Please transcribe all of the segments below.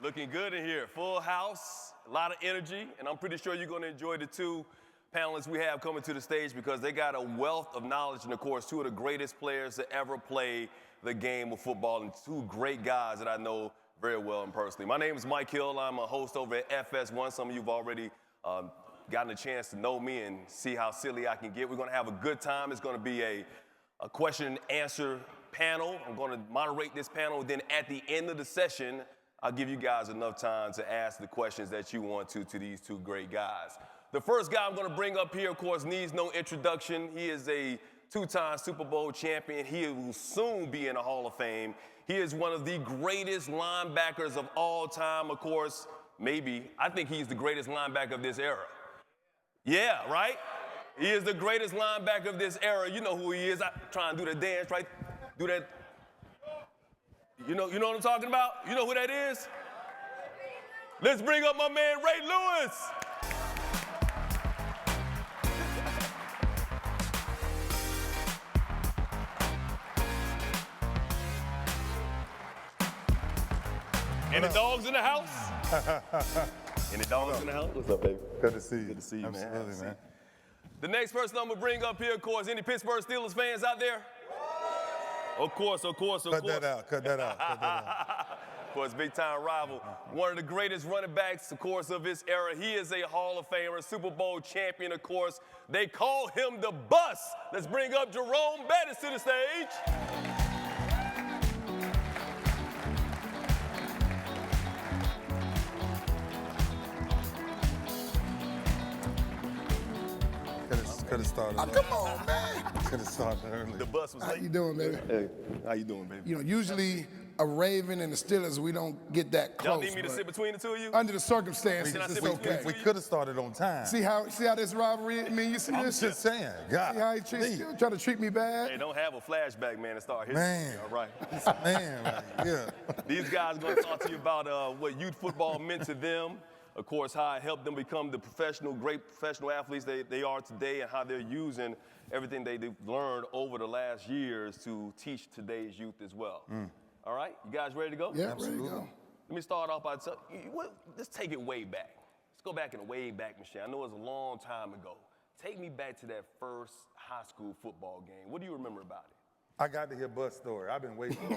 Looking good in here. Full house, a lot of energy, and I'm pretty sure you're going to enjoy the two panelists we have coming to the stage because they got a wealth of knowledge and, of course, two of the greatest players to ever play the game of football and two great guys that I know very well and personally. My name is Mike Hill. I'm a host over at FS1. Some of you have already gotten a chance to know me and see how silly I can get. We're going to have a good time. It's going to be a question and answer panel. I'm going to moderate this panel. Then at the end of the session, I'll give you guys enough time to ask the questions that you want to these two great guys. The first guy I'm going to bring up here, of course, needs no introduction. He is a two-time Super Bowl champion. He will soon be in the Hall of Fame. He is one of the greatest linebackers of all time, of course. Maybe. I think he's the greatest linebacker of this era. Yeah, right? He is the greatest linebacker of this era. You know who he is. I'm trying to do the dance, right? Do that. You know what I'm talking about? You know who that is? Let's bring up my man, Ray Lewis. Any dogs in the house? Any dogs in the house? What's up, baby? Good to see you. Good to see you, man. Absolutely, man. The next person I'm going to bring up here, of course, any Pittsburgh Steelers fans out there? Of course. Cut that out. Of course, big-time rival. One of the greatest running backs, of course, of his era. He is a Hall of Famer, Super Bowl champion, of course. They call him the Bus. Let's bring up Jerome Bettis to the stage. Could have started. Oh, come on, man. Could have started early. The Bus was How late. you doing, baby? Hey, how you doing, baby? You know, usually a Raven and the Steelers, we don't get that close. Y'all need me to sit between the two of you? Under the circumstances, Can I sit it's between okay. We could have started on time. See how this rivalry? I mean, you see I'm this? just saying. God. See how he trying to treat me bad? Hey, don't have a flashback, man, and start here. Man. All right. Man, right, yeah. These guys are going to talk to you about what youth football meant to them. Of course, how it helped them become the great professional athletes they are today, and how they're using everything they've learned over the last years to teach today's youth as well. All right? You guys ready to go? Yeah, ready to go. Let me start off by let's take it way back. Let's go back in the way back machine. I know it was a long time ago. Take me back to that first high school football game. What do you remember about it? I got to hear Buzz' story. I've been waiting for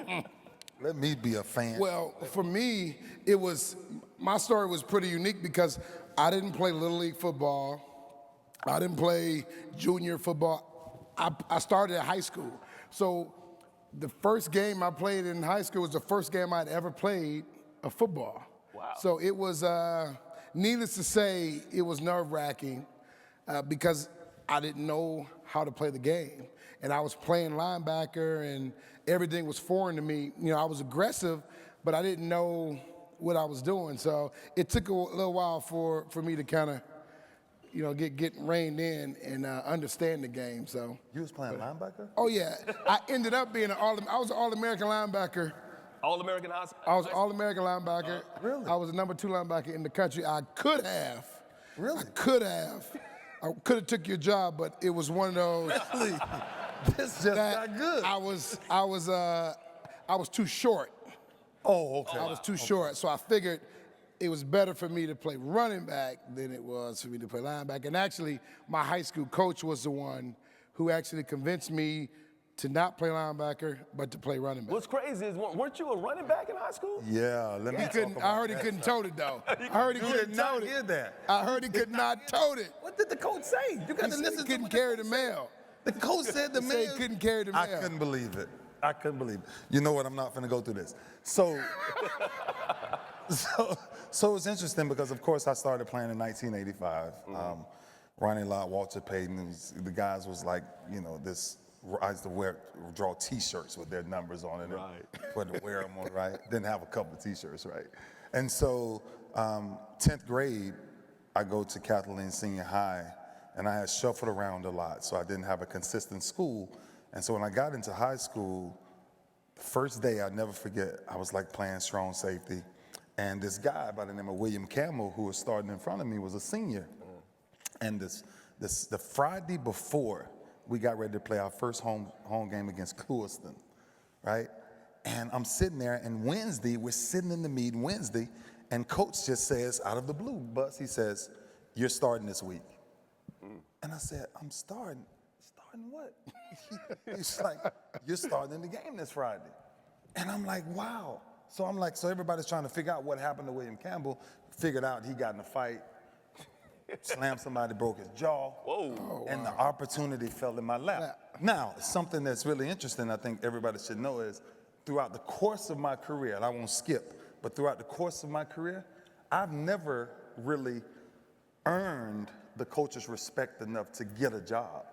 it. Let me be a fan. Well, for me, my story was pretty unique because I didn't play Little League football. I didn't play junior football. I started at high school. So the first game I played in high school was the first game I'd ever played of football. Wow. So it was, needless to say, it was nerve-wracking because I didn't know how to play the game. And I was playing linebacker and everything was foreign to me. You know, I was aggressive, but I didn't know what I was doing. So it took a little while for me to kind of, you know, get reined in and understand the game. So You was playing linebacker? Oh yeah, I ended up being I was an All-American linebacker. All-American high school? I was an All-American linebacker. Really? I was the #2 linebacker in the country. I could have. Really? I could have took your job, but it was one of those. Really? This just got good. I was too short. Oh, okay. I was too short, so I figured it was better for me to play running back than it was for me to play linebacker. And actually, my high school coach was the one who actually convinced me to not play linebacker, but to play running back. What's crazy is, weren't you a running back in high school? Yeah, let me talk about I heard he couldn't tote it, though. I heard he couldn't tote it. hear that. I heard he could not tote it. What did the coach say? You got He to said listen he to couldn't what carry the mail. The coach said the He said man. he couldn't carry the mail. I couldn't believe it. I couldn't believe it. You know what? I'm not finna go through this. So it's interesting because, of course, I started playing in 1985. Ronnie Lott, Walter Payton, the guys was like, you know, this. I used to draw T-shirts with their numbers on it. Right. And wear them on, right? Didn't have a couple of T-shirts, right? And so, 10th grade, I go to Kathleen Senior High, and I had shuffled around a lot, so I didn't have a consistent school. And so when I got into high school, the first day, I'll never forget, I was like playing strong safety, and this guy by the name of William Campbell, who was starting in front of me, was a senior. And the Friday before, we got ready to play our first home game against Clewiston, right? And I'm sitting there, and Wednesday, we're sitting in the meeting Wednesday, and coach just says, out of the blue, Bus, he says, "You're starting this week." And I said, "I'm starting? Starting what?" He's like, "You're starting the game this Friday." And I'm like, wow. So I'm like, so everybody's trying to figure out what happened to William Campbell. Figured out he got in a fight, slammed somebody, broke his jaw. Whoa. And the opportunity fell in my lap. Now, something that's really interesting, I think everybody should know, is throughout the course of my career, and I won't skip, but throughout the course of my career, I've never really earned the coach's respect enough to get a job.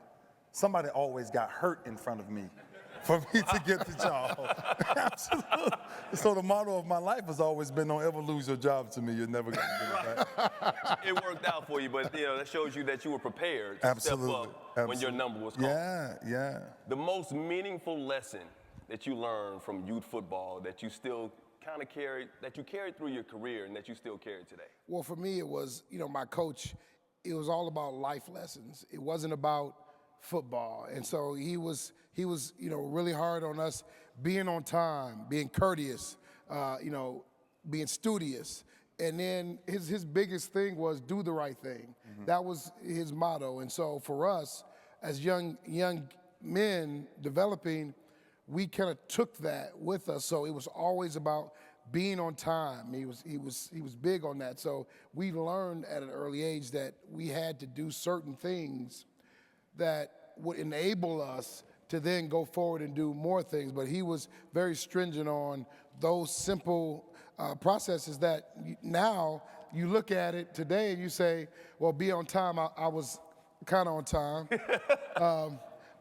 Somebody always got hurt in front of me for me to get the job. Absolutely. So the motto of my life has always been, don't ever lose your job to me. You're never going to get it back. It worked out for you, but that shows you that you were prepared to Absolutely. step up when your number was called. Yeah. The most meaningful lesson that you learned from youth football that you still kind of carried through your career and that you still carry today? Well, for me, it was, my coach, it was all about life lessons. It wasn't about football. And so he was, really hard on us being on time, being courteous, being studious. And then his biggest thing was do the right thing. Mm-hmm. That was his motto. And so for us, as young men developing, we kind of took that with us. So it was always about being on time. He was big on that. So we learned at an early age that we had to do certain things that would enable us to then go forward and do more things. But he was very stringent on those simple processes that now you look at it today and you say, well, be on time. I was kind of on time.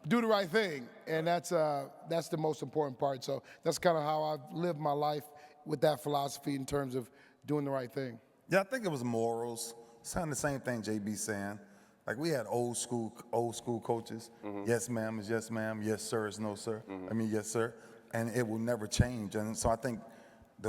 Do the right thing, and that's the most important part. So that's kind of how I've lived my life with that philosophy in terms of doing the right thing. Yeah, I think it was morals. It's kind of the same thing JB's saying. Like we had old school coaches. Mm-hmm. Yes, ma'am is yes, ma'am. Yes, sir is no, sir. Mm-hmm. I mean, yes, sir. And it will never change. And so I think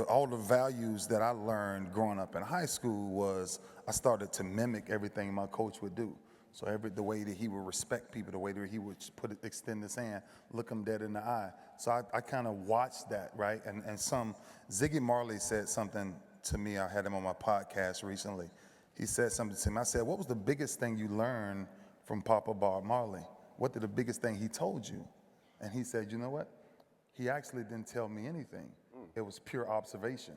all the values that I learned growing up in high school was I started to mimic everything my coach would do. So the way that he would respect people, the way that he would extend his hand, look them dead in the eye. So I kind of watched that, right? And Ziggy Marley said something to me. I had him on my podcast recently. He said something to me. I said, what was the biggest thing you learned from Papa Bob Marley? What did the biggest thing he told you? And he said, you know what? He actually didn't tell me anything. It was pure observation.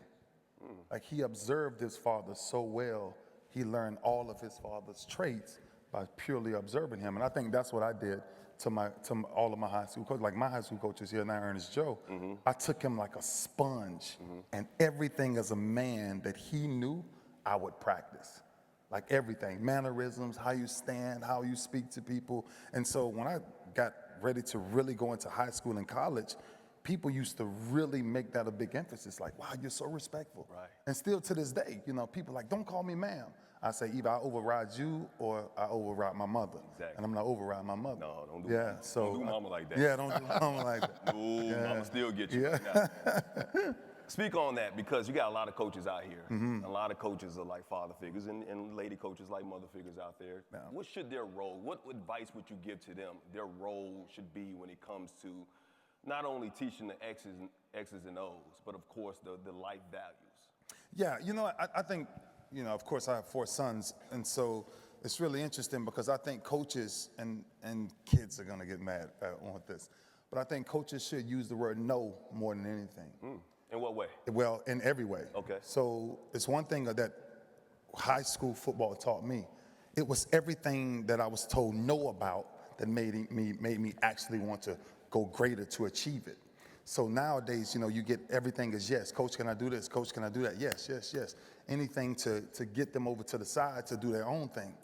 Like he observed his father so well, he learned all of his father's traits by purely observing him. And I think that's what I did to all of my high school coaches. Like my high school coaches here now, Ernest Joe, I took him like a sponge, and everything as a man that he knew, I would practice. Like everything, mannerisms, how you stand, how you speak to people. And so when I got ready to really go into high school and college, people used to really make that a big emphasis. Like, wow, you're so respectful. Right. And still to this day, people like, don't call me ma'am. I say either I override you or I override my mother. Exactly. And I'm not overriding my mother. No, don't do don't do mama like that. Yeah, don't do mama like that. No, mama still get you. Yeah. Speak on that, because you got a lot of coaches out here. Mm-hmm. A lot of coaches are like father figures and lady coaches like mother figures out there. Yeah. What should their role, what advice would you give to them their role should be when it comes to not only teaching the X's and O's, but of course the life values? Yeah, I think, of course I have 4 sons, and so it's really interesting because I think coaches and kids are gonna get mad on this, but I think coaches should use the word no more than anything. In what way? Well, in every way. Okay. So it's one thing that high school football taught me. It was everything that I was told no about that made me actually want to go greater to achieve it. So nowadays, you get everything is yes. Coach, can I do this? Coach, can I do that? Yes, yes, yes. Anything to get them over to the side to do their own thing.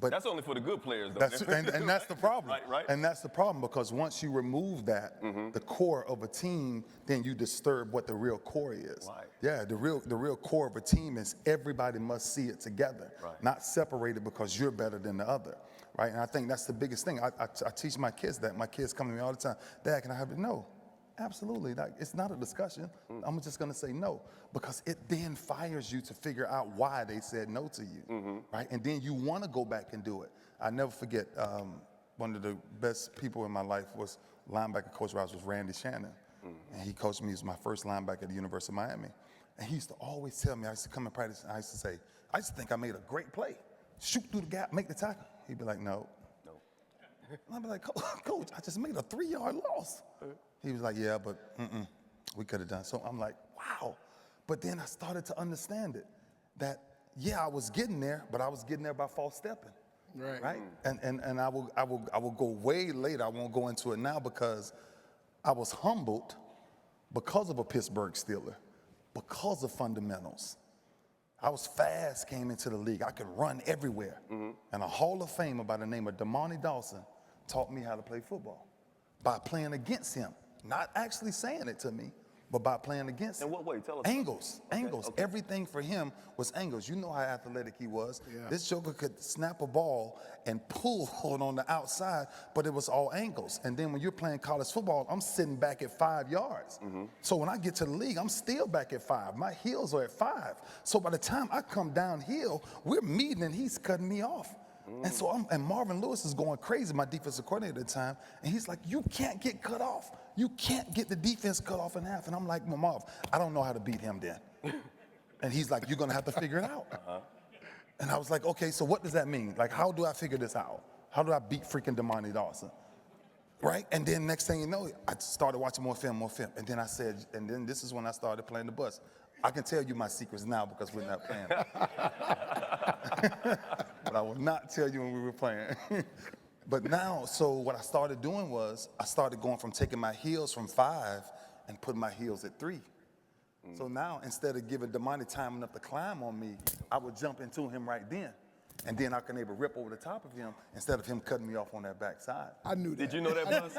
But that's only for the good players, though. And that's the problem. Right. And that's the problem, because once you remove that, the core of a team, then you disturb what the real core is. Right. Yeah, the real core of a team is everybody must see it together, not separated because you're better than the other. Right. And I think that's the biggest thing. I teach my kids that. My kids come to me all the time. Dad, can I have it? No. Absolutely. Like, it's not a discussion. I'm just going to say no, because it then fires you to figure out why they said no to you, right? And then you want to go back and do it. I never forget, one of the best people in my life was linebacker coach Rouse was Randy Shannon. And he coached me. He was my first linebacker at the University of Miami. And he used to always tell me, I used to come in practice, and I used to say, I used to think I made a great play. Shoot through the gap, make the tackle. He'd be like, no. And I'd be like, Coach, I just made a 3-yard loss. He was like, yeah, but we could have done. So I'm like, wow. But then I started to understand it, that, yeah, I was getting there, but I was getting there by false stepping. Right? And I will go way later. I won't go into it now because I was humbled because of a Pittsburgh Steeler, because of fundamentals. I was fast, came into the league. I could run everywhere. And a Hall of Famer by the name of Damani Dawson taught me how to play football by playing against him. Not actually saying it to me, but by playing against him. In what way? Tell us. Angles. Okay. Everything for him was angles. You know how athletic he was. Yeah. This joker could snap a ball and pull on the outside, but it was all angles. And then when you're playing college football, I'm sitting back at 5 yards. So when I get to the league, I'm still back at 5. My heels are at 5. So by the time I come downhill, we're meeting and he's cutting me off. And so and Marvin Lewis is going crazy, my defensive coordinator at the time, and he's like, you can't get cut off. You can't get the defense cut off in half. And I'm like, well, Marv, I don't know how to beat him then. And he's like, you're gonna have to figure it out. And I was like, okay, so what does that mean? Like, how do I figure this out? How do I beat freaking Damani Dawson? Right? And then next thing you know, I started watching more film. And then I said, and then this is when I started playing the bus. I can tell you my secrets now because we're not playing. But I will not tell you when we were playing. But now, so what I started doing was I started going from taking my heels from 5 and putting my heels at 3. So now, instead of giving Damani time enough to climb on me, I would jump into him right then. And then I can able to rip over the top of him instead of him cutting me off on that backside. I knew that. Did you know that, Buzz?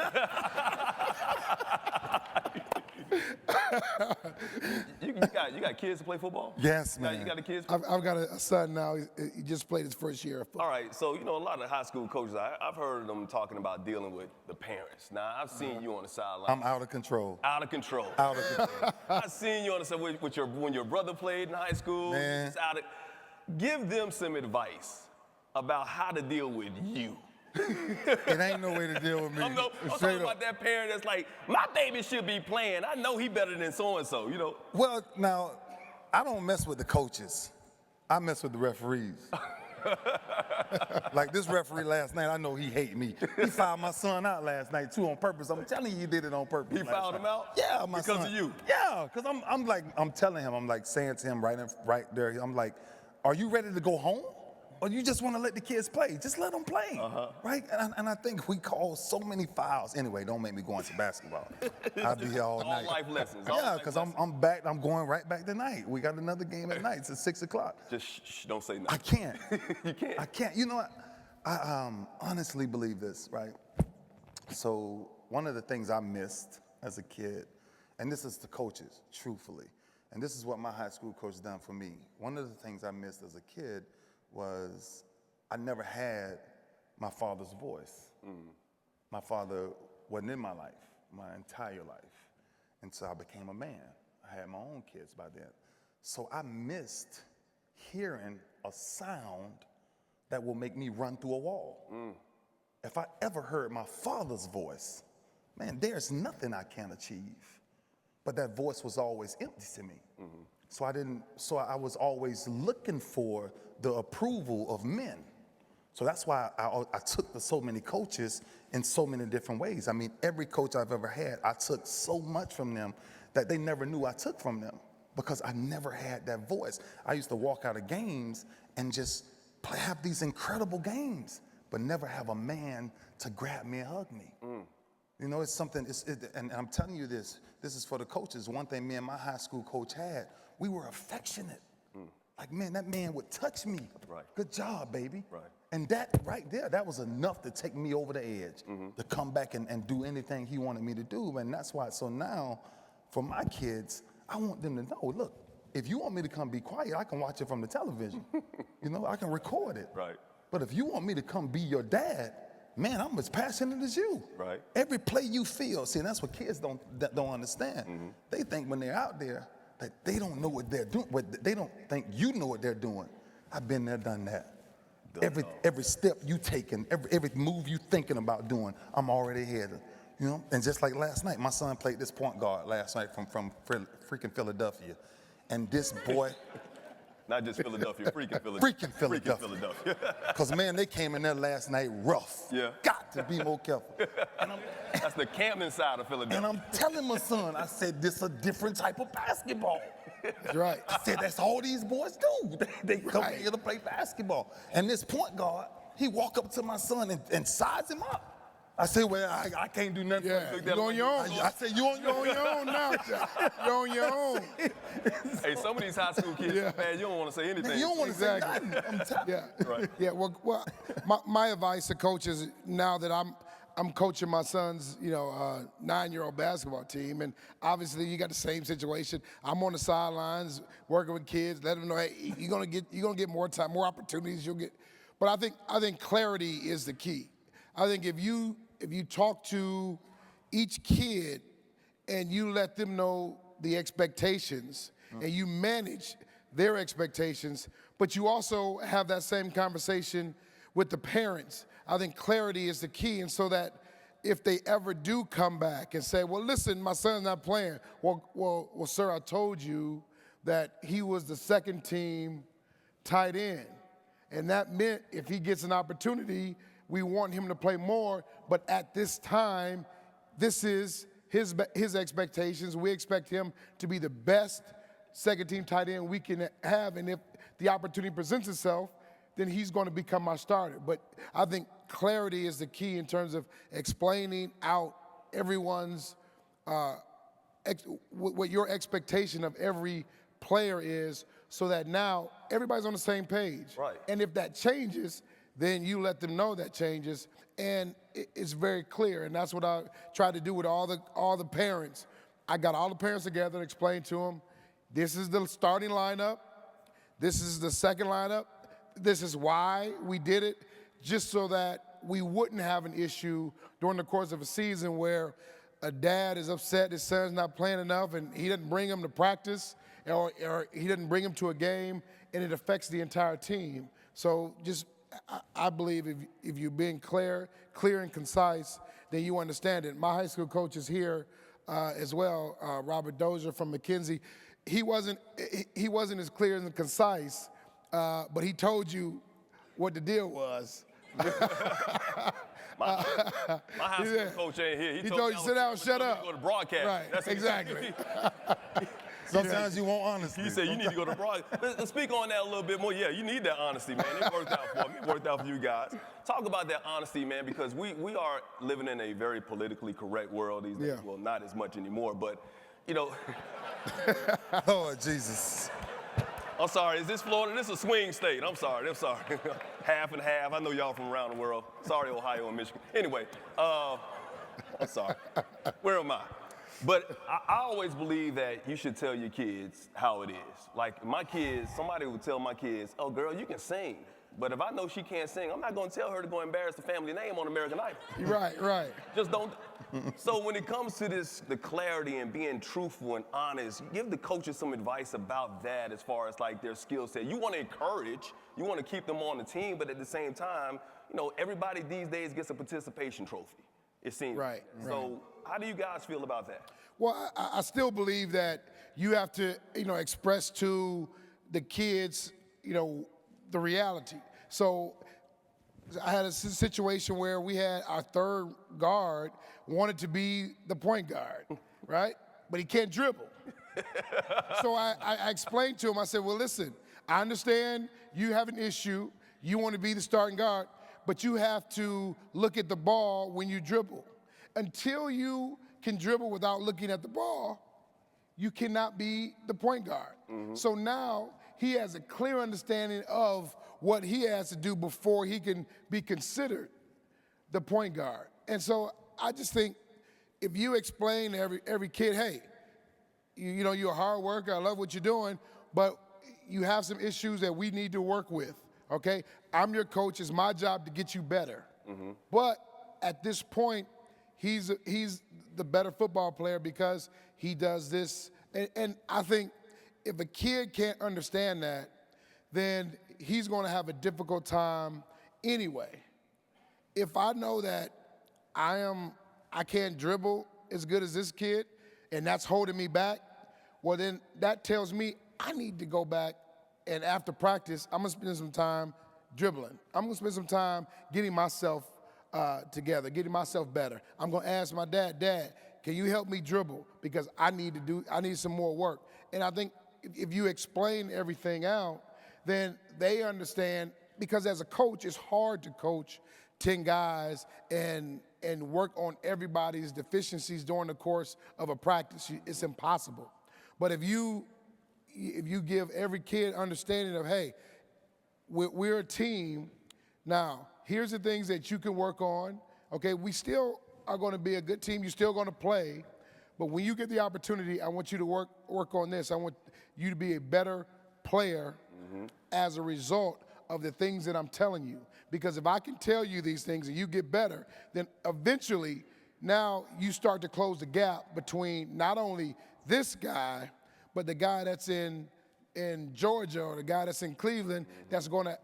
you got kids to play football? Yes, man. You got the kids? I've got a son now. He just played his first year of football. All right, so, a lot of high school coaches, I've heard them talking about dealing with the parents. Now, I've seen you on the sideline. I'm out of control. Out of control. Out of control. I've seen you on the side when your brother played in high school. Man. Just give them some advice about how to deal with you. It ain't no way to deal with me. I'm talking about that parent that's like, my baby should be playing. I know he better than so-and-so, Well, now, I don't mess with the coaches. I mess with the referees. Like this referee last night, I know he hate me. He fouled my son out last night, too, on purpose. I'm telling you, he did it on purpose. He fouled him out? Yeah, my son. Because of you? Yeah, because I'm telling him, I'm like saying to him right there, I'm like, are you ready to go home? Or you just want to let the kids play? Just let them play, right? And I think we call so many fouls. Anyway, don't make me go into basketball. I'll be here all night. All life lessons. Yeah, because I'm back. I'm going right back tonight. We got another game at night. It's at 6 o'clock. Just shh, don't say nothing. I can't. You can't? I can't. You know what? I honestly believe this, right? So one of the things I missed as a kid, and this is the coaches, truthfully, and this is what my high school coach done for me. One of the things I missed as a kid was I never had my father's voice. My father wasn't in my life, my entire life, until I became a man. I had my own kids by then. So I missed hearing a sound that will make me run through a wall. If I ever heard my father's voice, man, there's nothing I can't achieve. But that voice was always empty to me. So I was always looking for the approval of men. So that's why I took to so many coaches in so many different ways. I mean, every coach I've ever had, I took so much from them that they never knew I took from them because I never had that voice. I used to walk out of games and just have these incredible games, but never have a man to grab me and hug me. It's something, and I'm telling you this is for the coaches. One thing me and my high school coach had, we were affectionate. Like, man, that man would touch me. Right. Good job, baby. Right. And that right there, that was enough to take me over the edge, to come back and do anything he wanted me to do. And that's why, so now, for my kids, I want them to know, look, if you want me to come be quiet, I can watch it from the television. I can record it. Right. But if you want me to come be your dad, man, I'm as passionate as you. Right. Every play you feel, see, that's what kids don't understand. They think when they're out there that they don't know what they're doing, they don't think you know what they're doing. I've been there, done that. Every step you taking, every move you thinking about doing, I'm already ahead. You know, and just like last night, my son played this point guard last night from freaking Philadelphia. And this boy, Not just Philadelphia, freaking Philadelphia. freaking Philadelphia. Because, man, they came in there last night rough. Yeah. Got to be more careful. That's the Camden side of Philadelphia. And I'm telling my son, I said, this is a different type of basketball. That's right. I said, that's all these boys do. They come here to play basketball. And this point guard, he walk up to my son and size him up. I said, well, I can't do nothing. Yeah, you on your own. I said, you on your own now. You're on your own. Hey, some of these high school kids, man, you don't want to say anything. You don't want to say nothing. Yeah. Right. Yeah. Well, my advice to coaches now that I'm coaching my son's 9-year-old basketball team, and obviously you got the same situation. I'm on the sidelines working with kids, let them know, hey, you're gonna get more time, more opportunities. You'll get, but I think clarity is the key. I think if you talk to each kid and you let them know the expectations and you manage their expectations, but you also have that same conversation with the parents, I think clarity is the key. And so that if they ever do come back and say, well, listen, my son's not playing. Well, sir, I told you that he was the second team tight end. And that meant if he gets an opportunity, we want him to play more, but at this time, this is his expectations. We expect him to be the best second-team tight end we can have, and if the opportunity presents itself, then he's going to become our starter. But I think clarity is the key in terms of explaining out everyone's what your expectation of every player is, so that now everybody's on the same page. Right. And if that changes, then you let them know that changes, and it's very clear. And that's what I try to do with all the parents. I got all the parents together and explained to them, this is the starting lineup, this is the second lineup, this is why we did it, just so that we wouldn't have an issue during the course of a season where a dad is upset his son's not playing enough and he doesn't bring him to practice or he doesn't bring him to a game, and it affects the entire team. So just, I believe if you're being clear and concise, then you understand it. My high school coach is here as well, Robert Dozier from McKenzie. He wasn't as clear and concise, but he told you what the deal was. My high school coach ain't here. He told you sit down, shut up. Go to broadcast. Right, That's exactly. Sometimes you want honesty. He said you need to go to broadcast. Let's speak on that a little bit more. Yeah, you need that honesty, man. It worked out for me. It worked out for you guys. Talk about that honesty, man, because we are living in a very politically correct world these days. Yeah. Well, not as much anymore, but, Lord Jesus. I'm sorry, is this Florida? This is a swing state. I'm sorry. Half and half. I know y'all from around the world. Sorry, Ohio and Michigan. Anyway, I'm sorry. Where am I? But I always believe that you should tell your kids how it is. Like my kids, somebody would tell my kids, oh, girl, you can sing. But if I know she can't sing, I'm not going to tell her to go embarrass the family name on American Idol. Right. Just don't. So when it comes to the clarity and being truthful and honest, give the coaches some advice about that as far as like their skill set. You want to encourage, you want to keep them on the team, but at the same time, everybody these days gets a participation trophy, it seems. Right. So how do you guys feel about that? Well, I still believe that you have to, express to the kids, the reality. So I had a situation where we had our third guard wanted to be the point guard, right? But he can't dribble. So I explained to him, I said, well, listen, I understand you have an issue. You want to be the starting guard, but you have to look at the ball when you dribble. Until you can dribble without looking at the ball, you cannot be the point guard. Mm-hmm. So now he has a clear understanding of what he has to do before he can be considered the point guard. And so I just think if you explain to every kid, hey, you're a hard worker, I love what you're doing, but you have some issues that we need to work with, okay? I'm your coach, it's my job to get you better. Mm-hmm. But at this point, he's the better football player because he does this. And I think if a kid can't understand that, then he's going to have a difficult time anyway. If I know that I am I can't dribble as good as this kid, and that's holding me back, well, then that tells me I need to go back, and after practice, I'm going to spend some time dribbling. I'm going to spend some time getting myself together, getting myself better. I'm going to ask my dad, can you help me dribble? Because I need some more work. And I think if you explain everything out, then they understand, because as a coach, it's hard to coach 10 guys and work on everybody's deficiencies during the course of a practice. It's impossible. But if you give every kid understanding of, hey, we're a team, now here's the things that you can work on, okay? We still are gonna be a good team, you're still gonna play, but when you get the opportunity, I want you to work on this. I want you to be a better player as a result of the things that I'm telling you. Because if I can tell you these things and you get better, then eventually now you start to close the gap between not only this guy, but the guy that's in Georgia or the guy that's in Cleveland that's gonna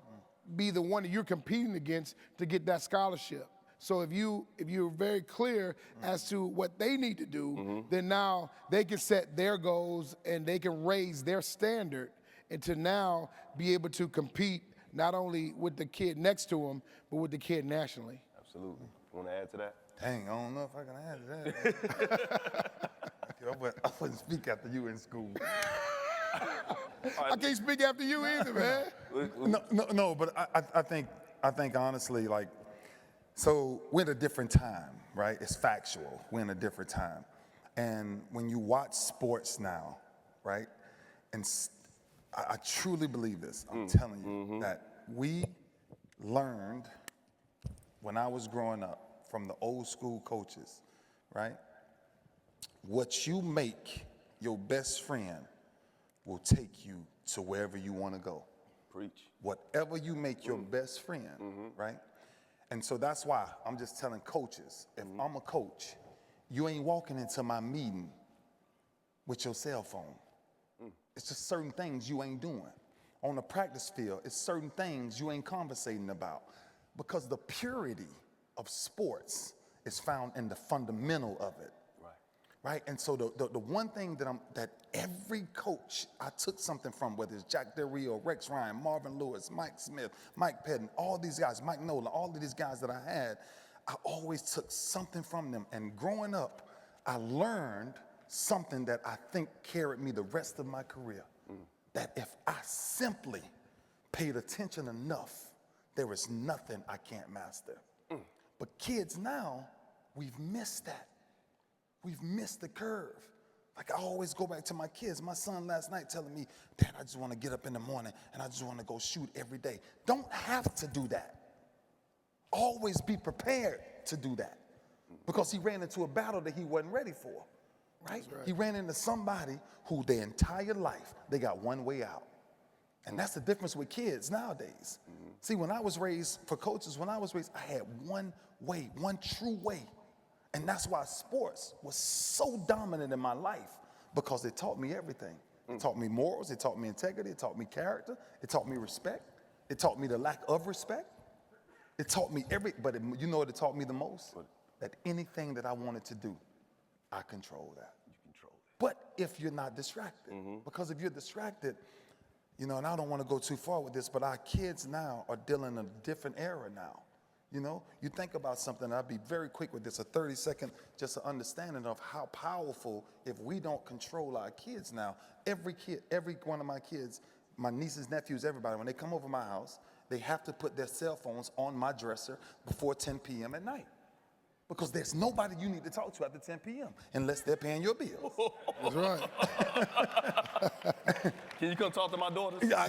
be the one that you're competing against to get that scholarship. So if you're very clear as to what they need to do, then now they can set their goals and they can raise their standard and to now be able to compete not only with the kid next to him, but with the kid nationally. Absolutely. You want to add to that? Dang, I don't know if I can add to that. I wouldn't speak after you in school. I can't speak after you either, man. No, but I think honestly, like, so we're in a different time, right? It's factual. We're in a different time. And when you watch sports now, right, and I truly believe this, I'm telling you, that we learned when I was growing up from the old school coaches, right? What you make your best friend will take you to wherever you want to go. Preach. Whatever you make your best friend, right? And so that's why I'm just telling coaches, if I'm a coach, you ain't walking into my meeting with your cell phone. It's just certain things you ain't doing. On the practice field, it's certain things you ain't conversating about, because the purity of sports is found in the fundamental of it. Right? And so the one thing that every coach I took something from, whether it's Jack Del Rio, Rex Ryan, Marvin Lewis, Mike Smith, Mike Pettin, all these guys, Mike Nolan, all of these guys that I had, I always took something from them. And growing up, I learned something that I think carried me the rest of my career. That if I simply paid attention enough, there is nothing I can't master. But kids now, we've missed that. We've missed the curve. Like, I always go back to my kids. My son last night telling me, Dad, I just want to get up in the morning and I just want to go shoot every day. Don't have to do that. Always be prepared to do that. Because he ran into a battle that he wasn't ready for, right? He ran into somebody who their entire life, they got one way out. And that's the difference with kids nowadays. See, when I was raised, for coaches, when I was raised, I had one way, one true way. And that's why sports was so dominant in my life, because it taught me everything. It taught me morals, it taught me integrity, it taught me character, it taught me respect, it taught me the lack of respect. It taught me you know what it taught me the most? That anything that I wanted to do, I control that. You control it. But if you're not distracted, because if you're distracted, you know, and I don't want to go too far with this, but our kids now are dealing in a different era now. You know, you think about something, I'll be very quick with this, a 30-second, just an understanding of how powerful, if we don't control our kids now. Every kid, every one of my kids, my nieces, nephews, everybody, when they come over my house, they have to put their cell phones on my dresser before 10 p.m. at night. Because there's nobody you need to talk to after 10 p.m. unless they're paying your bills. That's right. Can you come talk to my daughters? I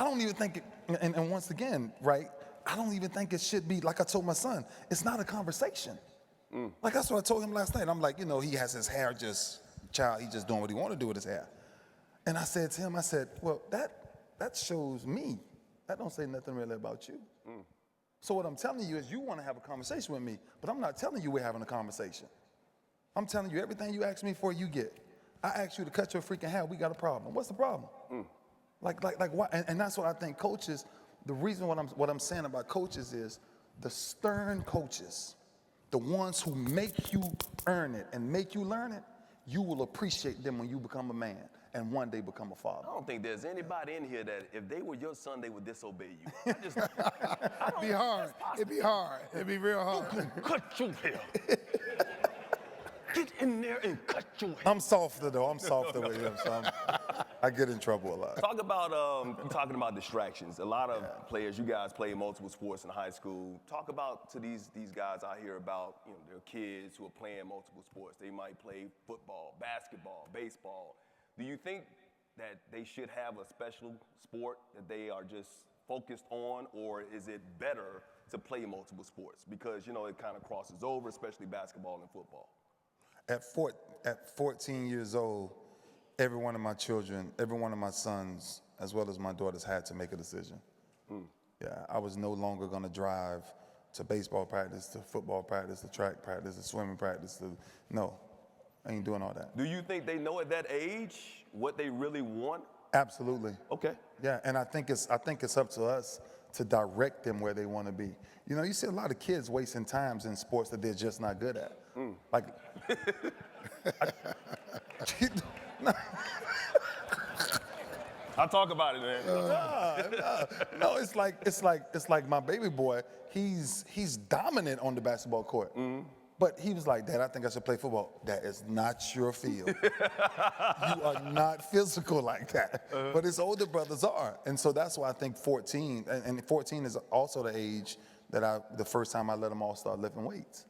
don't even think, and once again, right, I don't even think it should be, like I told my son, it's not a conversation. Like, that's what I told him last night. I'm like, you know, he has his hair he's just doing what he want to do with his hair. And I said to him, I said, well, that shows me. That don't say nothing really about you. So what I'm telling you is you want to have a conversation with me, but I'm not telling you we're having a conversation. I'm telling you everything you ask me for, you get. I asked you to cut your freaking hair, we got a problem. What's the problem? Like why? And that's what I think coaches, the reason what I'm saying about coaches is the stern coaches, the the ones who make you earn it and make you learn it, you will appreciate them when you become a man and one day become a father. I don't think there's anybody in here that if they were your son, they would disobey you. It'd be hard. It'd be hard. It'd be real hard. Cut your hair. Get in there and cut your hair. I'm softer though. I'm softer with him, so I get in trouble a lot. Talk about, you're talking about distractions. A lot of players, you guys play multiple sports in high school. Talk about to these guys I hear about, their kids who are playing multiple sports. They might play football, basketball, baseball. Do you think that they should have a special sport that they are just focused on, or is it better to play multiple sports? Because, it kind of crosses over, especially basketball and football. At 14 years old, every one of my children, every one of my sons, as well as my daughters, had to make a decision. Yeah, I was no longer going to drive to baseball practice, to football practice, to track practice, to swimming practice. No, I ain't doing all that. Do you think they know at that age what they really want? Absolutely. Okay. Yeah, and I think it's up to us to direct them where they want to be. You see a lot of kids wasting times in sports that they're just not good at. Like, I'll talk about it, man. no, it's like my baby boy. He's dominant on the basketball court. But he was like, Dad, I think I should play football. That is not your field. You are not physical like that. But his older brothers are. And so that's why I think 14, and 14 is also the age that the first time I let them all start lifting weights.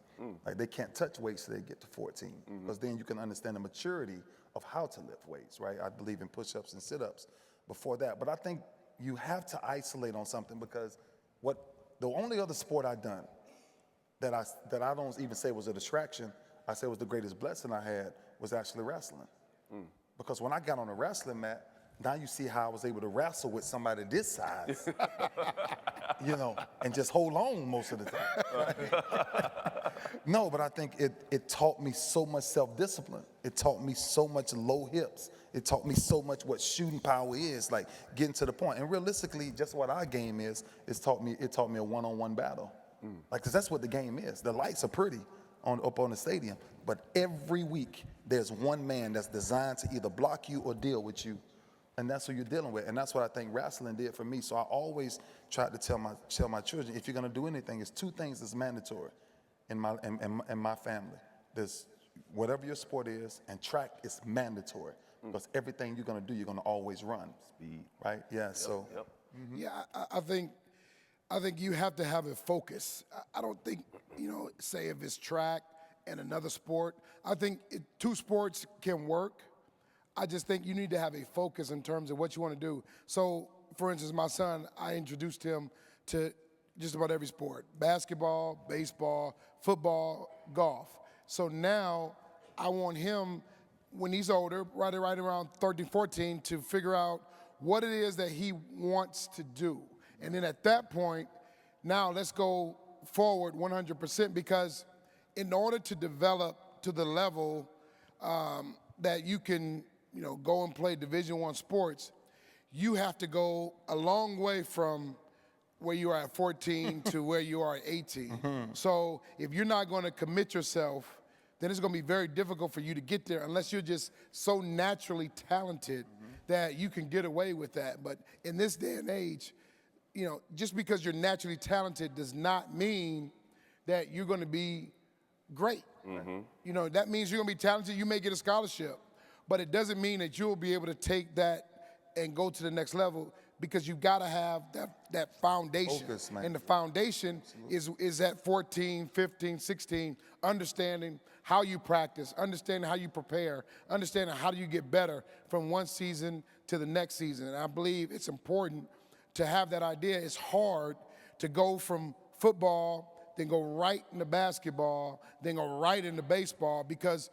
Like they can't touch weights till they get to 14. Because then you can understand the maturity of how to lift weights, right? I believe in push-ups and sit-ups before that. But I think you have to isolate on something because the only other sport I've done that I don't even say was a distraction, I say was the greatest blessing I had, was actually wrestling. Because when I got on the wrestling mat, now you see how I was able to wrestle with somebody this size, and just hold on most of the time. Right? No, but I think it taught me so much self-discipline. It taught me so much low hips. It taught me so much what shooting power is, like getting to the point. And realistically, just what our game is, it taught me a one-on-one battle. Like, 'cause that's what the game is. The lights are pretty up on the stadium, but every week there's one man that's designed to either block you or deal with you, and that's who you're dealing with. And that's what I think wrestling did for me. So I always try to tell my children, if you're gonna do anything, it's two things that's mandatory in my family. There's whatever your sport is, and track is mandatory because everything you're gonna do, you're gonna always run. Speed. Right? Yeah. So. Yep. Yeah, I think you have to have a focus. I don't think, say if it's track and another sport, I think two sports can work. I just think you need to have a focus in terms of what you want to do. So, for instance, my son, I introduced him to just about every sport: basketball, baseball, football, golf. So now I want him, when he's older, right around 13, 14, to figure out what it is that he wants to do. And then at that point, now let's go forward 100%, because in order to develop to the level that you can, go and play Division I sports, you have to go a long way from where you are at 14 to where you are at 18. So if you're not going to commit yourself, then it's going to be very difficult for you to get there unless you're just so naturally talented that you can get away with that. But in this day and age, just because you're naturally talented does not mean that you're going to be great. That means you're going to be talented. You may get a scholarship, but it doesn't mean that you'll be able to take that and go to the next level, because you've got to have that foundation. Focus, man. And the foundation is at 14, 15, 16, understanding how you practice, understanding how you prepare, understanding how do you get better from one season to the next season. And I believe it's important to have that idea. It's hard to go from football, then go right into basketball, then go right into baseball, because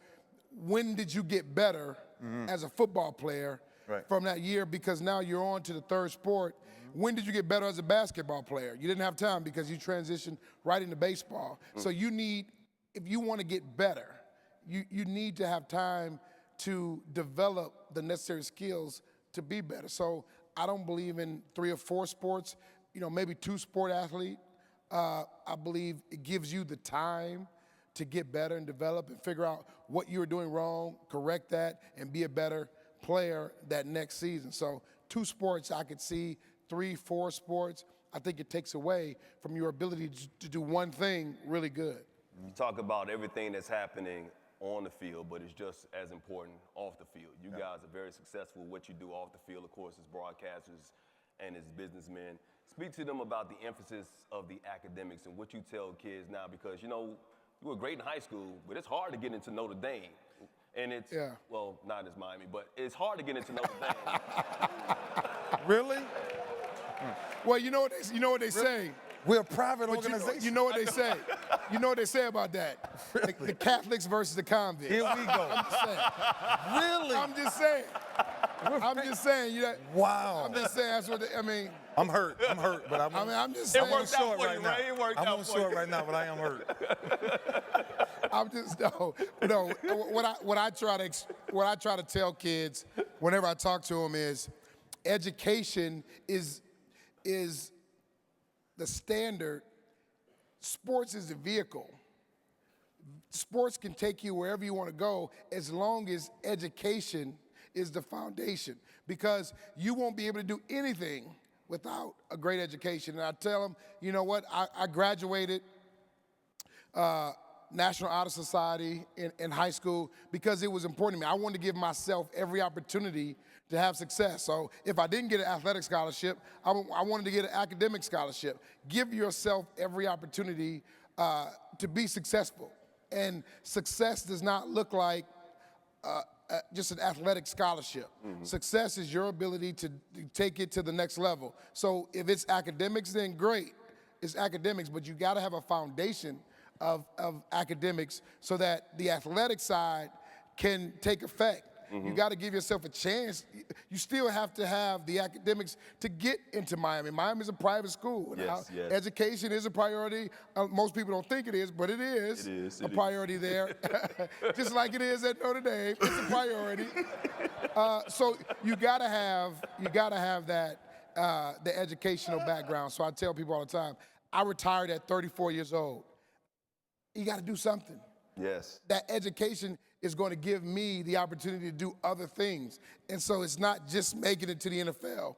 when did you get better as a football player from that year? Because now you're on to the third sport. When did you get better as a basketball player? You didn't have time because you transitioned right into baseball. So you need, if you want to get better, you need to have time to develop the necessary skills to be better. So I don't believe in 3 or 4 sports, maybe 2 sport athlete. I believe it gives you the time to get better and develop and figure out what you were doing wrong, correct that, and be a better player that next season. So 2 sports I could see, 3, 4 sports, I think it takes away from your ability to do one thing really good. You talk about everything that's happening on the field, but it's just as important off the field. You guys are very successful with what you do off the field, of course, as broadcasters and as businessmen. Speak to them about the emphasis of the academics and what you tell kids now, because, you know, you were great in high school, but it's hard to get into Notre Dame. And it's, well, not as Miami, but it's hard to get into Notre Dame. Really? Well, you know what they say. We're a private organization. You know what they say. You know what they say about that. Really? The Catholics versus the convicts. Here we go. I'm just saying. Really? I'm just saying. I'm just saying. Wow. I'm just saying. That's what I mean. I'm hurt, but I'm just saying. It worked out for you, now. Ray. It worked I'm out on for short you. right now, but I am hurt. I'm just no. What I try to tell kids whenever I talk to them is, education is the standard. Sports is the vehicle. Sports can take you wherever you want to go as long as education is the foundation, because you won't be able to do anything without a great education. And I tell them, you know what? I graduated National Honor Society in high school because it was important to me. I wanted to give myself every opportunity to have success. So if I didn't get an athletic scholarship, I wanted to get an academic scholarship. Give yourself every opportunity to be successful. And success does not look like just an athletic scholarship. Mm-hmm. Success is your ability to take it to the next level. So if it's academics, then great. It's academics, but you got to have a foundation of academics so that the athletic side can take effect. Mm-hmm. You got to give yourself a chance. You still have to have the academics to get into Miami. Miami's a private school. Yes, yes. Education is a priority. Most people don't think it is, but it is a priority there. Just like it is at Notre Dame, it's a priority. So you got to have that the educational background. So I tell people all the time, I retired at 34 years old. You got to do something. Yes. That education is going to give me the opportunity to do other things. And so it's not just making it to the NFL.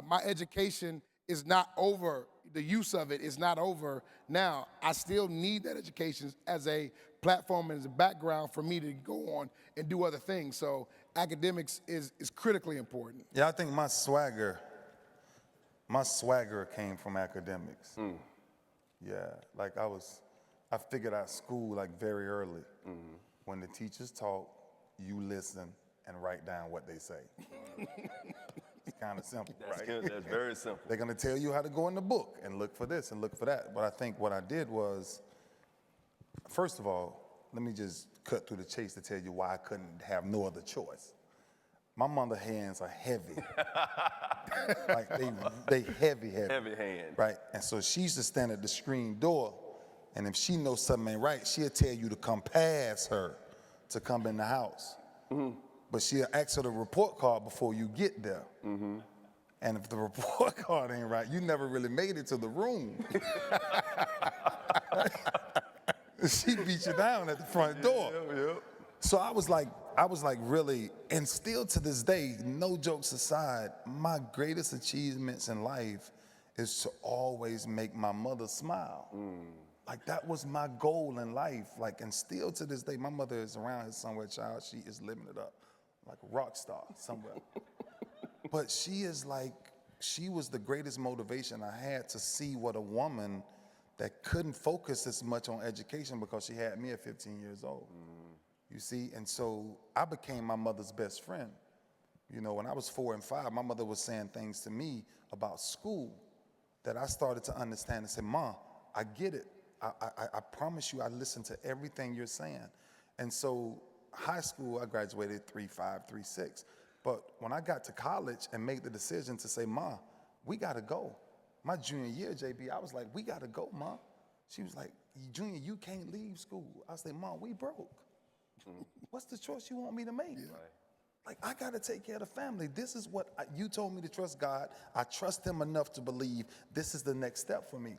My education is not over. The use of it is not over now. I still need that education as a platform and as a background for me to go on and do other things. So academics is critically important. Yeah, I think my swagger came from academics. Yeah, like I figured out school like very early. Mm-hmm. When the teachers talk, you listen and write down what they say. It's kind of simple, That's right? Good. That's very simple. They're gonna tell you how to go in the book and look for this and look for that. But I think what I did was, first of all, let me just cut through the chase to tell you why I couldn't have no other choice. My mother's hands are heavy. Like they heavy. Heavy hand. Right, and so she used to stand at the screen door, and if she knows something ain't right, she'll tell you to come past her to come in the house. Mm-hmm. But she'll ask her the report card before you get there. Mm-hmm. And if the report card ain't right, you never really made it to the room. She beat you down at the front door. Yeah. So I was like really, and still to this day, no jokes aside, my greatest achievements in life is to always make my mother smile. Like that was my goal in life. Like, and still to this day, my mother is around here somewhere, child. She is living it up, like a rock star somewhere. But she was the greatest motivation I had to see what a woman that couldn't focus as much on education because she had me at 15 years old. You see, and so I became my mother's best friend. You know, when I was 4 and 5, my mother was saying things to me about school that I started to understand and say, "Ma, I get it. I promise you I listen to everything you're saying." And so high school, I graduated 3.5, 3.6. But when I got to college and made the decision to say, "Ma, we gotta go." My junior year, JB, I was like, "We gotta go, Ma." She was like, "Junior, you can't leave school." I was like, "Ma, we broke. What's the choice you want me to make?" Yeah. Like, I got to take care of the family. This is what you told me to trust God. I trust him enough to believe this is the next step for me.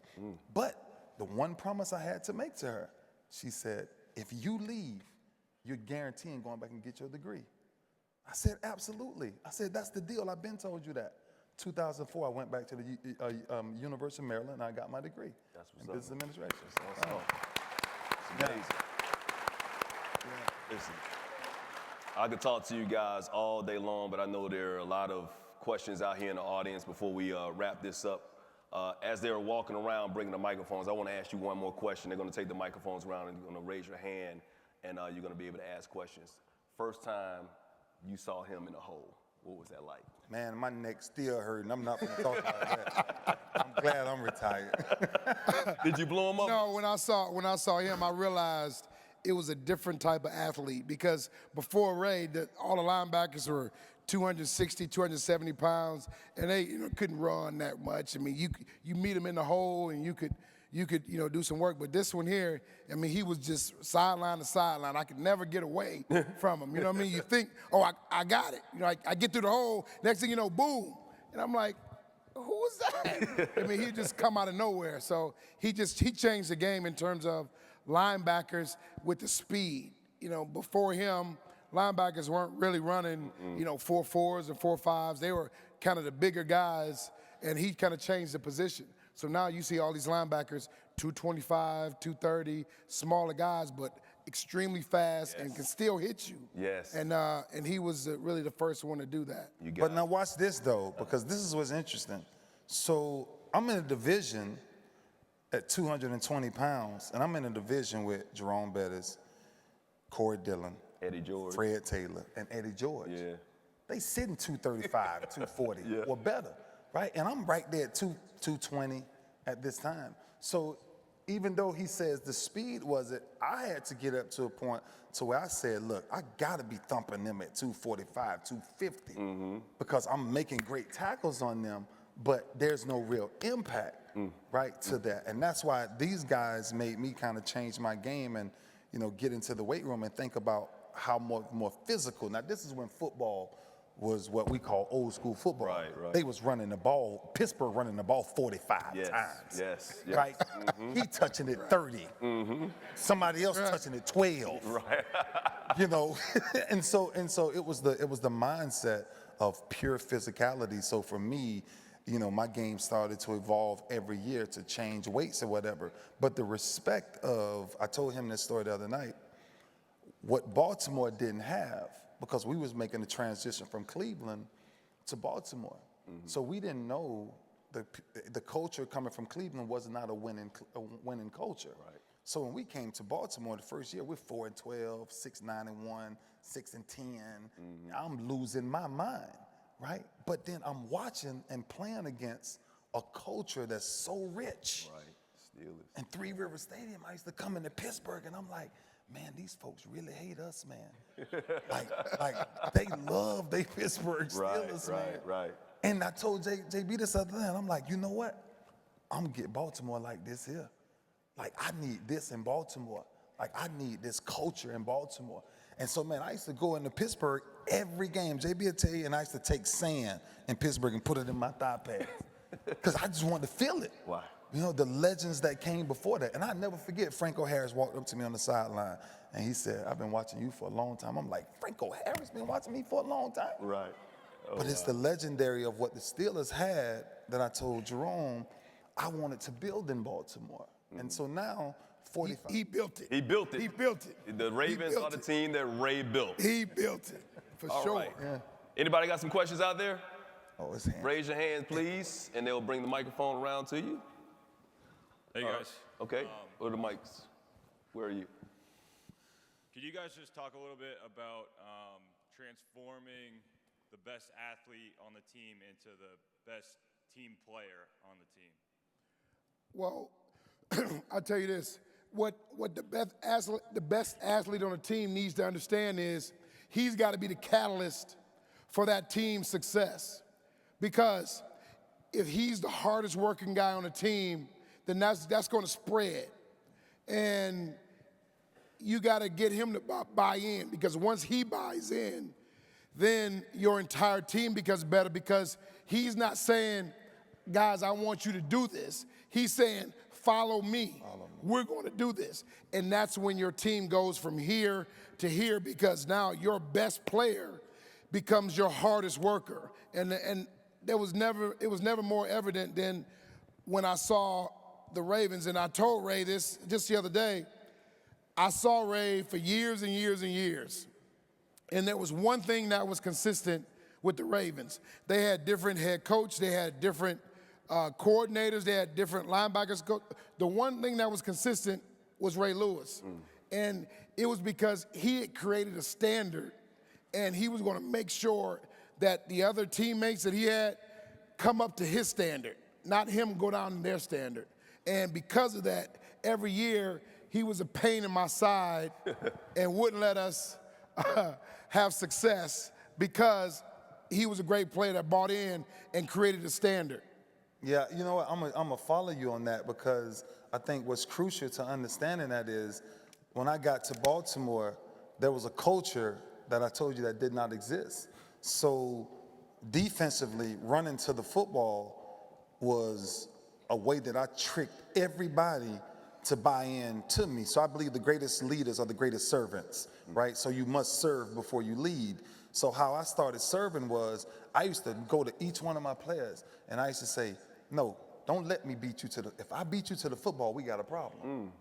But the one promise I had to make to her, She said, if you leave, you're guaranteeing going back and get your degree. I said, absolutely. I said, that's the deal. I've been told you that. 2004, I went back to the University of Maryland, and I got my degree in business administration. That's awesome. It's amazing. Yeah. Listen, I could talk to you guys all day long, but I know there are a lot of questions out here in the audience before we wrap this up. As they're walking around bringing the microphones, I want to ask you one more question. They're going to take the microphones around and you're going to raise your hand and you're going to be able to ask questions. First time you saw him in the hole, what was that like? Man, my neck still hurting. I'm not going to talk about that. I'm glad I'm retired. Did you blow him up? No, when I saw him, I realized it was a different type of athlete because before Ray, all the linebackers were 260, 270 pounds, and they couldn't run that much. I mean, you meet him in the hole, and you could do some work. But this one here, I mean, he was just sideline to sideline. I could never get away from him. You know what I mean? You think, oh, I got it. I get through the hole. Next thing you know, boom, and I'm like, who was that? I mean, he just come out of nowhere. So he changed the game in terms of linebackers with the speed. Before him, linebackers weren't really running, 4.4s and 4.5s. They were kind of the bigger guys, and he kind of changed the position. So now you see all these linebackers, 225, 230, smaller guys, but extremely fast and can still hit you. Yes. And he was really the first one to do that. But now watch this, though, because this is what's interesting. So I'm in a division at 220 pounds, and I'm in a division with Jerome Bettis, Corey Dillon, Eddie George, Fred Taylor, and Eddie George. Yeah. They sitting 235, 240 or better, right? And I'm right there at 220 at this time. So even though he says the speed wasn't, I had to get up to a point to where I said, look, I gotta be thumping them at 245, 250 because I'm making great tackles on them, but there's no real impact, right, to that. And that's why these guys made me kind of change my game and, get into the weight room and think about how more physical. Now, this is when football was what we call old school football. Right. They was running the ball, Pittsburgh running the ball 45 times. Yes. Right? He touching it 30. Somebody else touching it 12. Right. And so it was the mindset of pure physicality. So for me, my game started to evolve every year to change weights or whatever. But the respect of, I told him this story the other night, what Baltimore didn't have, because we was making the transition from Cleveland to Baltimore. So we didn't know the culture coming from Cleveland was not a winning culture. Right. So when we came to Baltimore the first year, we're 4-12, 6-9-1, 6-10. I'm losing my mind, right? But then I'm watching and playing against a culture that's so rich. Right. Steelers. And Three River Stadium, I used to come into Pittsburgh, and I'm like, man, these folks really hate us, man. like they love they Pittsburgh Steelers, man. Right. And I told JB this other day, and I'm like, you know what? I'm gonna get Baltimore like this here. Like, I need this in Baltimore. Like, I need this culture in Baltimore. And so, man, I used to go into Pittsburgh every game. JB will tell you, and I used to take sand in Pittsburgh and put it in my thigh pads. Because I just wanted to feel it. Wow. The legends that came before that. And I never forget, Franco Harris walked up to me on the sideline, and he said, I've been watching you for a long time. I'm like, Franco Harris been watching me for a long time? Right. But it's the legendary of what the Steelers had that I told Jerome I wanted to build in Baltimore. And so now, 45. He built it. He built it. He built it. The Ravens are the team that Ray built. He built it, for All sure. right. Yeah. Anybody got some questions out there? Oh, it's hands. Raise your hands, please, and they'll bring the microphone around to you. Hey, guys. Okay, where are the mics? Where are you? Could you guys just talk a little bit about transforming the best athlete on the team into the best team player on the team? Well, I'll tell you this. What the best athlete on the team needs to understand is he's got to be the catalyst for that team's success. Because if he's the hardest working guy on the team, then that's going to spread. And you got to get him to buy in, because once he buys in, then your entire team becomes better, because he's not saying, guys, I want you to do this. He's saying, follow me. We're going to do this. And that's when your team goes from here to here, because now your best player becomes your hardest worker. And it was never more evident than when I saw the Ravens. And I told Ray this just the other day. I saw Ray for years and years and years. And there was one thing that was consistent with the Ravens. They had different head coach, they had different coordinators, they had different linebackers. The one thing that was consistent was Ray Lewis. And it was because he had created a standard, and he was going to make sure that the other teammates that he had come up to his standard, not him go down to their standard. And because of that, every year he was a pain in my side and wouldn't let us have success, because he was a great player that bought in and created a standard. Yeah, you know what, I'm gonna follow you on that, because I think what's crucial to understanding that is, when I got to Baltimore, there was a culture that I told you that did not exist. So defensively, running to the football was a way that I tricked everybody to buy in to me. So I believe the greatest leaders are the greatest servants, right? So you must serve before you lead. So how I started serving was, I used to go to each one of my players and I used to say, no, don't let me beat you to the, if I beat you to the football, we got a problem.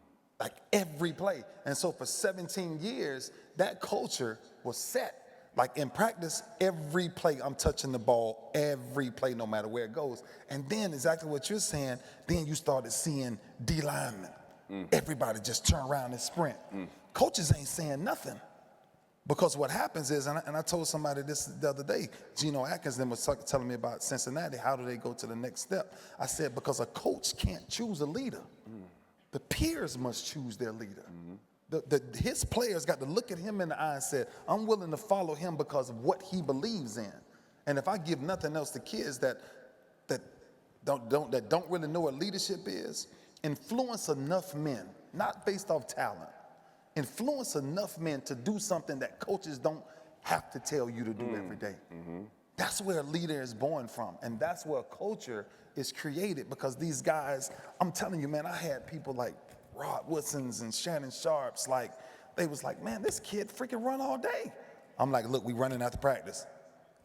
Like every play. And so for 17 years, that culture was set. Like in practice, every play I'm touching the ball, every play, no matter where it goes. And then exactly what you're saying, then you started seeing D linemen. Everybody just turn around and sprint. Coaches ain't saying nothing. Because what happens is, and I told somebody this the other day, Geno Atkins then was telling me about Cincinnati, how do they go to the next step? I said, because a coach can't choose a leader. The peers must choose their leader. His players got to look at him in the eye and say, I'm willing to follow him because of what he believes in. And if I give nothing else to kids that don't really know what leadership is, influence enough men, not based off talent, influence enough men to do something that coaches don't have to tell you to do every day. That's where a leader is born from, and that's where a culture is created, because these guys, I'm telling you, man, I had people like Rod Woodson's and Shannon Sharps, like, they was like, man, this kid freaking run all day. I'm like, look, we running after practice.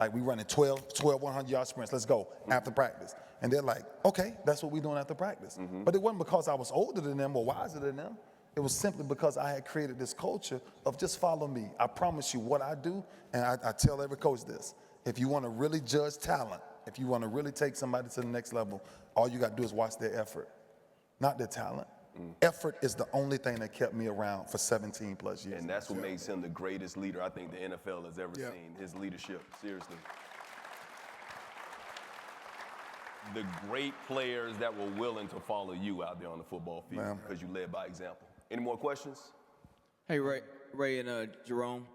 Like, we running 12 100-yard sprints, let's go, after practice. And they're like, okay, that's what we doing after practice. But it wasn't because I was older than them or wiser than them. It was simply because I had created this culture of just follow me. I promise you what I do, and I tell every coach this, if you want to really judge talent, if you want to really take somebody to the next level, all you got to do is watch their effort, not their talent. Effort is the only thing that kept me around for 17 plus years. And that's what makes him the greatest leader I think the NFL has ever seen, his leadership, seriously. The great players that were willing to follow you out there on the football field because you led by example. Any more questions? Hey, Ray and Jerome.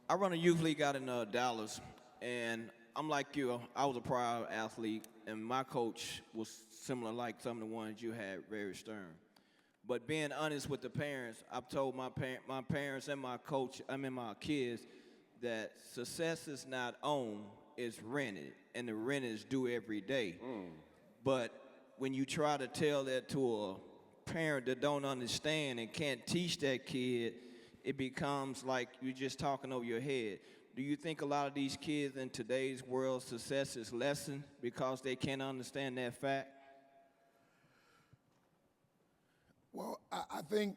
I run a youth league out in Dallas, and I'm like you. I was a prior athlete, and my coach was similar like some of the ones you had, very stern. But being honest with the parents, I've told my parents and my coach, my kids, that success is not owned, it's rented, and the rent is due every day. But when you try to tell that to a parent that don't understand and can't teach that kid, it becomes like you're just talking over your head. Do you think a lot of these kids in today's world, success is lessened because they can't understand that fact? Well, I think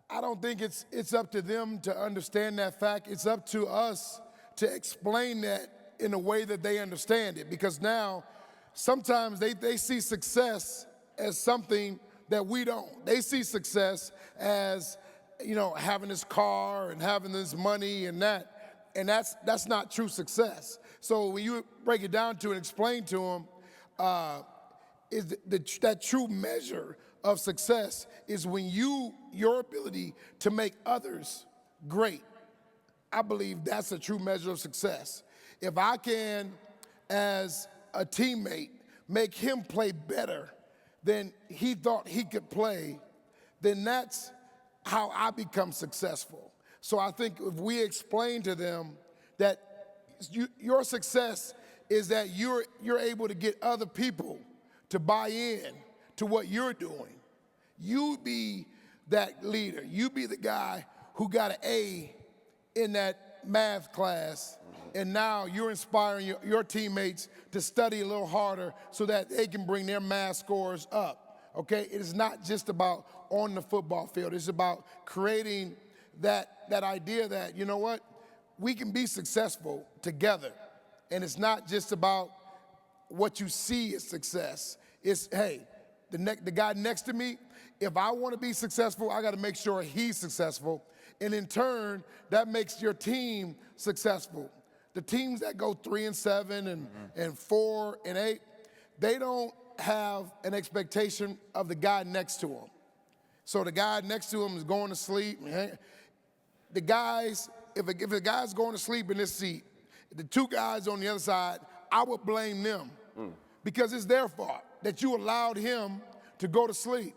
I don't think it's up to them to understand that fact. It's up to us to explain that in a way that they understand it. Because now, sometimes they see success as something that we don't. They see success as, having this car and having this money and that. And that's not true success. So when you break it down to and explain to them, that true measure of success is when your ability to make others great. I believe that's a true measure of success. If I can, as a teammate, make him play better than he thought he could play, then that's how I become successful. So I think if we explain to them that your success is that you're able to get other people to buy in to what you're doing. You be that leader. You be the guy who got an A in that math class, and now you're inspiring your teammates to study a little harder so that they can bring their math scores up, okay? It is not just about on the football field. It's about creating that idea that, you know what, we can be successful together. And it's not just about what you see as success. It's, hey, the guy next to me, if I want to be successful, I got to make sure he's successful. And in turn, that makes your team successful. The teams that go 3-7 and 4-8, they don't have an expectation of the guy next to them. So the guy next to him is going to sleep. The guys, if a guy's going to sleep in this seat, the two guys on the other side, I would blame them because it's their fault that you allowed him to go to sleep.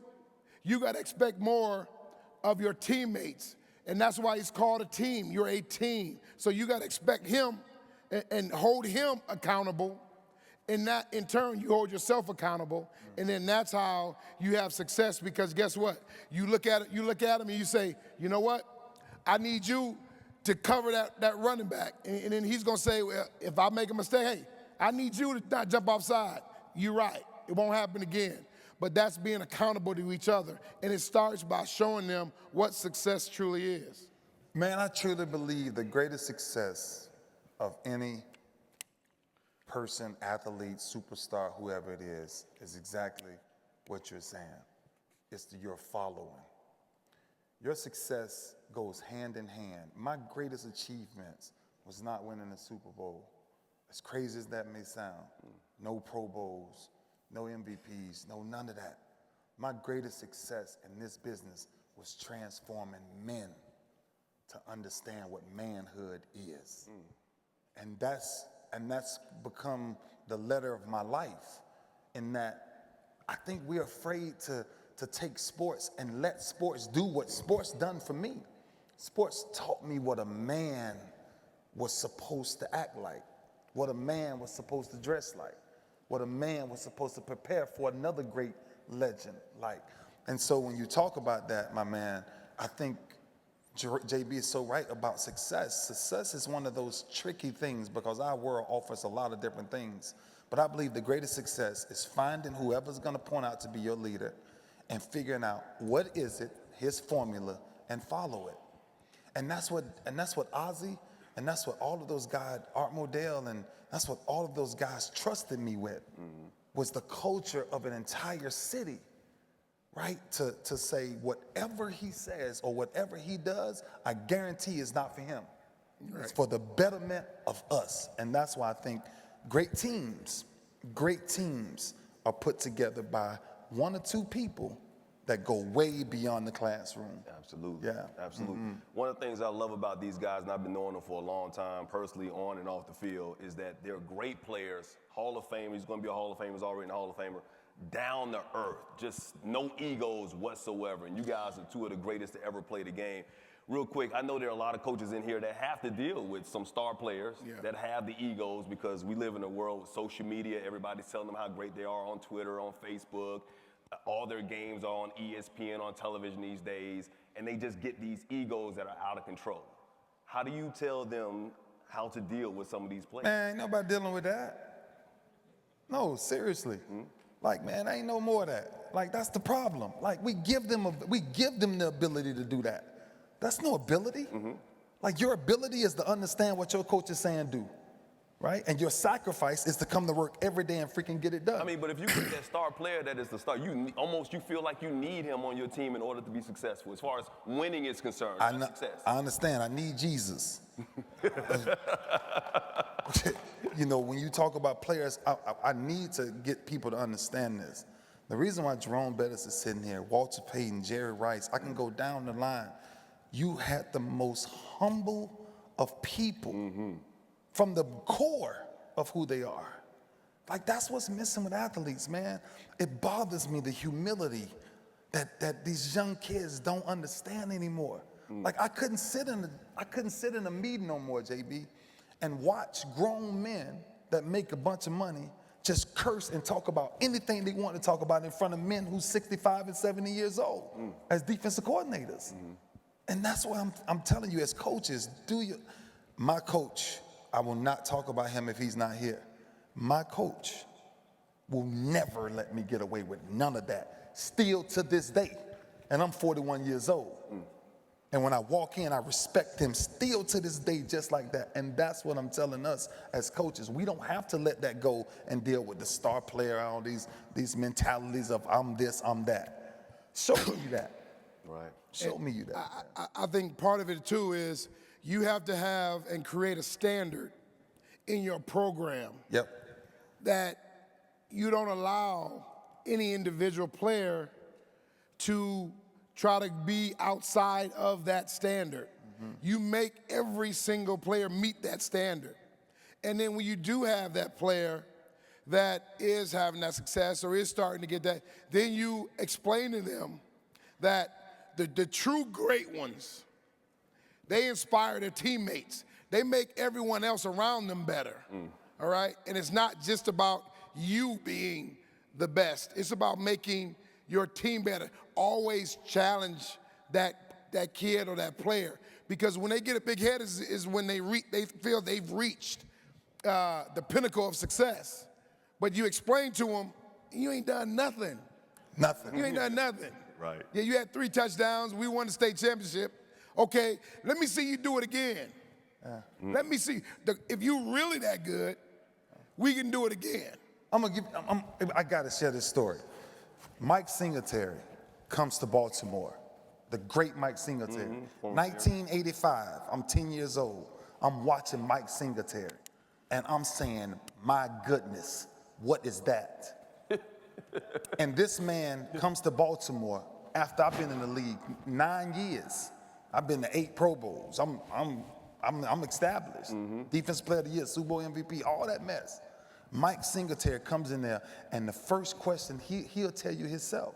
You got to expect more of your teammates, and that's why it's called a team. You're a team. So you got to expect him and hold him accountable, and that in turn you hold yourself accountable, and then that's how you have success. Because guess what? You look at him and you say, you know what? I need you to cover that running back, and then he's gonna say, well, if I make a mistake, hey, I need you to not jump offside. You're right. It won't happen again. But that's being accountable to each other, and it starts by showing them what success truly is. Man, I truly believe the greatest success of any person, athlete, superstar, whoever it is exactly what you're saying. It's your following. Your success goes hand in hand. My greatest achievements was not winning the Super Bowl. As crazy as that may sound, no Pro Bowls, no MVPs, no none of that. My greatest success in this business was transforming men to understand what manhood is. And that's become the letter of my life, in that I think we're afraid to take sports and let sports do what sports done for me. Sports taught me what a man was supposed to act like, what a man was supposed to dress like, what a man was supposed to prepare for another great legend like. And so when you talk about that, my man, I think JB is so right about success. Success is one of those tricky things because our world offers a lot of different things. But I believe the greatest success is finding whoever's gonna point out to be your leader and figuring out what is it, his formula, and follow it. And that's what Ozzy, and that's what all of those guys, Art Modell, and that's what all of those guys trusted me with, was the culture of an entire city, right? To say whatever he says or whatever he does, I guarantee is not for him. Right. It's for the betterment of us. And that's why I think great teams are put together by one or two people that go way beyond the classroom. Absolutely. Yeah. Absolutely. One of the things I love about these guys, and I've been knowing them for a long time, personally, on and off the field, is that they're great players, Hall of Famers. He's going to be a Hall of Famer, he's already in the Hall of Famer, down to earth, just no egos whatsoever. And you guys are two of the greatest to ever play the game. Real quick, I know there are a lot of coaches in here that have to deal with some star players that have the egos, because we live in a world with social media. Everybody's telling them how great they are on Twitter, on Facebook. All their games are on ESPN, on television these days, and they just get these egos that are out of control. How do you tell them how to deal with some of these players? Man, ain't nobody dealing with that. No, seriously. Like, man, ain't no more of that. Like, that's the problem. Like, we give them the ability to do that. That's no ability. Like, your ability is to understand what your coach is saying do, right? And your sacrifice is to come to work every day and freaking get it done. I mean, but if you get that star player that is the star, you feel like you need him on your team in order to be successful, as far as winning is concerned, not success. I understand. I need Jesus. You know, when you talk about players, I need to get people to understand this. The reason why Jerome Bettis is sitting here, Walter Payton, Jerry Rice, I can go down the line. You had the most humble of people from the core of who they are. Like, that's what's missing with athletes, man. It bothers me, the humility that these young kids don't understand anymore. Like, I couldn't sit in a meeting no more, JB, and watch grown men that make a bunch of money just curse and talk about anything they want to talk about in front of men who's 65 and 70 years old as defensive coordinators. And that's why I'm telling you, as coaches, my coach, I will not talk about him if he's not here. My coach will never let me get away with none of that, still to this day. And I'm 41 years old. And when I walk in, I respect him still to this day, just like that. And that's what I'm telling us as coaches. We don't have to let that go and deal with the star player, all these mentalities of I'm this, I'm that. Show me that. Right. Show me you that. I think part of it too is you have to have and create a standard in your program that you don't allow any individual player to try to be outside of that standard. You make every single player meet that standard. And then when you do have that player that is having that success or is starting to get that, then you explain to them that the true great ones, they inspire their teammates. They make everyone else around them better, all right? And it's not just about you being the best. It's about making your team better. Always challenge that kid or that player, because when they get a big head is when they feel they've reached the pinnacle of success. But you explain to them, you ain't done nothing. Nothing. You ain't done nothing. Right. Yeah, you had 3 touchdowns. We won the state championship. Okay, let me see you do it again. Let me see. If you really that good, we can do it again. I gotta share this story. Mike Singletary comes to Baltimore, the great Mike Singletary. 1985, I'm 10 years old. I'm watching Mike Singletary, and I'm saying, my goodness, what is that? And this man comes to Baltimore after I've been in the league 9 years. I've been to 8 Pro Bowls. I'm established. Defensive Player of the Year, Super Bowl MVP, all that mess. Mike Singletary comes in there, and the first question, he'll tell you himself,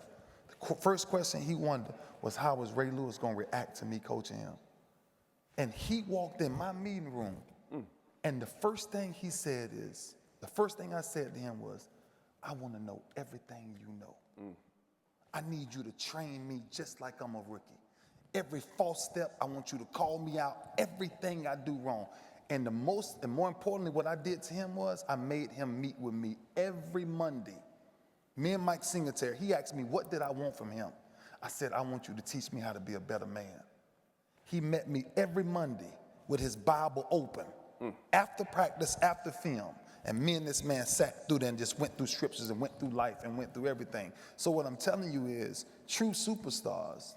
the first question he wondered was, how was Ray Lewis going to react to me coaching him? And he walked in my meeting room, and the first thing he said is, the first thing I said to him was, I want to know everything you know. I need you to train me just like I'm a rookie. Every false step, I want you to call me out, everything I do wrong. And more importantly, what I did to him was I made him meet with me every Monday. Me and Mike Singletary, he asked me, what did I want from him? I said, I want you to teach me how to be a better man. He met me every Monday with his Bible open, after practice, after film. And me and this man sat through there and just went through scriptures and went through life and went through everything. So what I'm telling you is, true superstars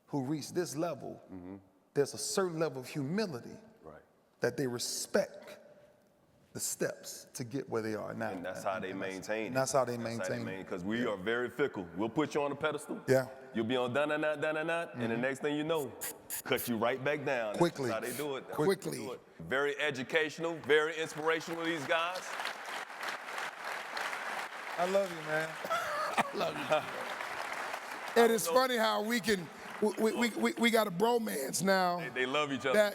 who reach this level, there's a certain level of humility that they respect the steps to get where they are now. And that's how they maintain it. That's how they maintain it. Because we are very fickle. We'll put you on a pedestal. Yeah. You'll be on dun-dun-dun, and the next thing you know, cut you right back down. Quickly. That's how they do it. Quickly. Very educational, very inspirational, these guys. I love you, man. I love you. And it's funny how we got a bromance now. They love each other.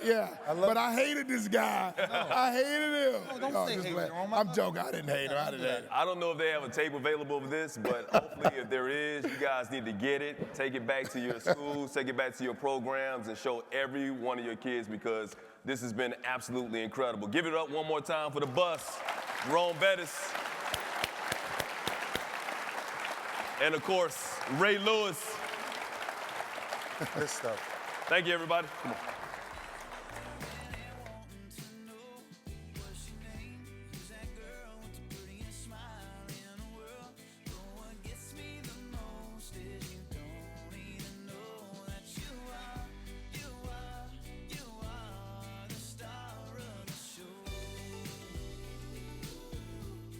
But I hated this guy. I hated him. No, don't say hate, Jerome. I'm joking. I didn't hate him. I don't know if they have a tape available of this, but hopefully if there is, you guys need to get it, take it back to your schools, take it back to your programs, and show every one of your kids, because this has been absolutely incredible. Give it up one more time for the bus, Jerome Bettis. And of course, Ray Lewis. Good stuff. Thank you, everybody. Come on.